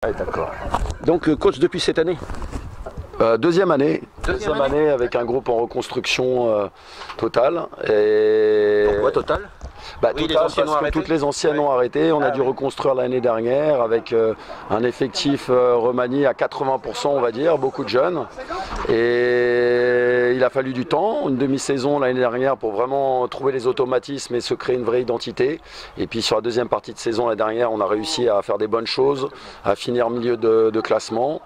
Ah, d'accord. Donc coach depuis cette année? Deuxième année avec un groupe en reconstruction totale. Pourquoi total? Oui, total, parce que toutes les anciennes ont arrêté. On a dû reconstruire l'année dernière avec un effectif remanié à 80%, on va dire, beaucoup de jeunes. Et il a fallu du temps, une demi-saison l'année dernière pour vraiment trouver les automatismes et se créer une vraie identité. Et puis sur la deuxième partie de saison l'année dernière, on a réussi à faire des bonnes choses, à finir milieu de classement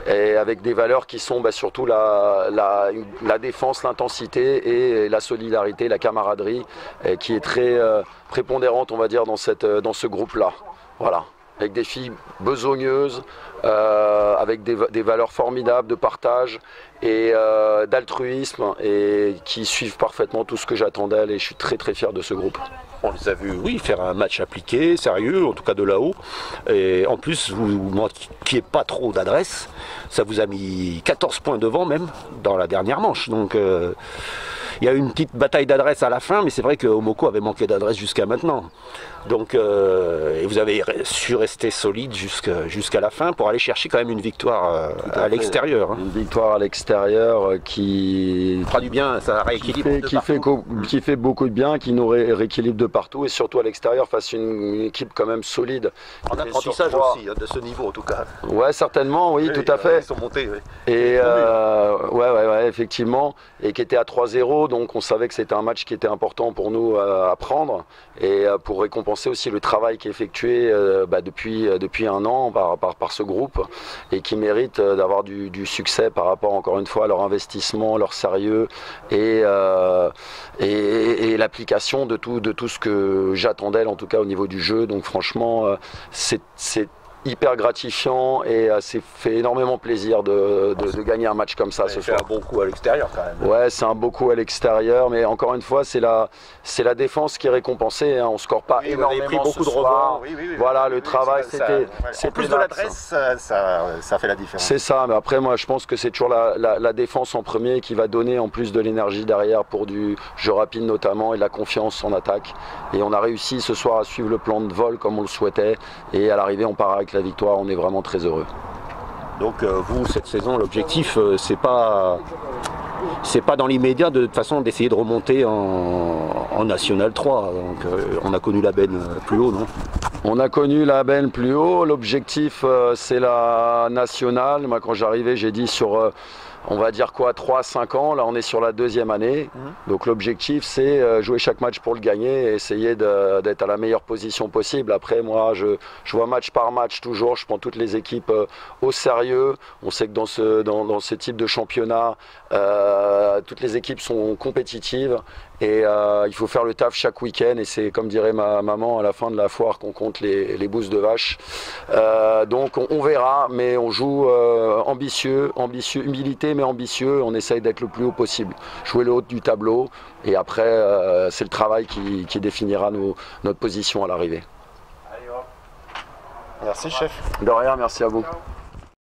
et avec des valeurs qui sont surtout la défense, l'intensité et la solidarité, la camaraderie qui est très prépondérante, on va dire, dans ce groupe-là. Voilà. Avec des filles besogneuses, avec des valeurs formidables de partage et d'altruisme et qui suivent parfaitement tout ce que j'attends d'elles et je suis très très fier de ce groupe. On les a vus, oui, faire un match appliqué, sérieux, en tout cas de là-haut. Et en plus, vous manquiez pas trop d'adresse. Ça vous a mis 14 points devant même dans la dernière manche. Donc il y a eu une petite bataille d'adresse à la fin, mais c'est vrai que Omoko avait manqué d'adresse jusqu'à maintenant. Donc et vous avez su rester solide jusqu'à la fin pour aller chercher quand même une victoire à l'extérieur. Une victoire à l'extérieur qui fera du bien, ça rééquilibre qui fait beaucoup de bien, qui nous rééquilibre de partout et surtout à l'extérieur face à une équipe quand même solide. En apprentissage aussi, de ce niveau en tout cas. Ouais, certainement, oui, tout à fait. Ils sont montés, oui. Et ouais, effectivement, et qui était à 3-0, donc on savait que c'était un match qui était important pour nous à prendre et pour récompenser aussi le travail qui est effectué depuis un an par ce groupe et qui mérite d'avoir du succès par rapport encore une fois à leur investissement, leur sérieux et l'application de tout ce que j'attendais d'elle en tout cas au niveau du jeu. Donc franchement c'est hyper gratifiant et c'est fait énormément plaisir de gagner un match comme ça ce soir. C'est un bon coup à l'extérieur quand même. Ouais, c'est un beau coup à l'extérieur, mais encore une fois, c'est la défense qui est récompensée. Hein. On ne score pas énormément. Vous avez pris beaucoup de rebonds. Oui, voilà, le travail, c'était. En plus de l'adresse, ça fait la différence. C'est ça, mais après, moi, je pense que c'est toujours la défense en premier qui va donner en plus de l'énergie derrière pour du jeu rapide notamment et de la confiance en attaque. Et on a réussi ce soir à suivre le plan de vol comme on le souhaitait. Et à l'arrivée, on part avec la victoire, on est vraiment très heureux. Donc vous, cette saison, l'objectif, c'est pas dans l'immédiat de toute façon d'essayer de remonter en National 3. Donc on a connu la benne plus haut, non? On a connu la benne plus haut. L'objectif, c'est la nationale. Moi, quand j'arrivais, j'ai dit sur on va dire quoi, 3-5 ans, là on est sur la deuxième année. Donc l'objectif c'est jouer chaque match pour le gagner et essayer d'être à la meilleure position possible. Après moi je vois match par match toujours, je prends toutes les équipes au sérieux. On sait que dans ce type de championnat, toutes les équipes sont compétitives et il faut faire le taf chaque week-end et c'est comme dirait ma maman à la fin de la foire qu'on compte les bousses de vache. Donc on verra, mais on joue ambitieux, humilité mais ambitieux, on essaye d'être le plus haut possible, jouer le haut du tableau et après c'est le travail qui définira notre position à l'arrivée. Merci chef. De rien, merci à vous.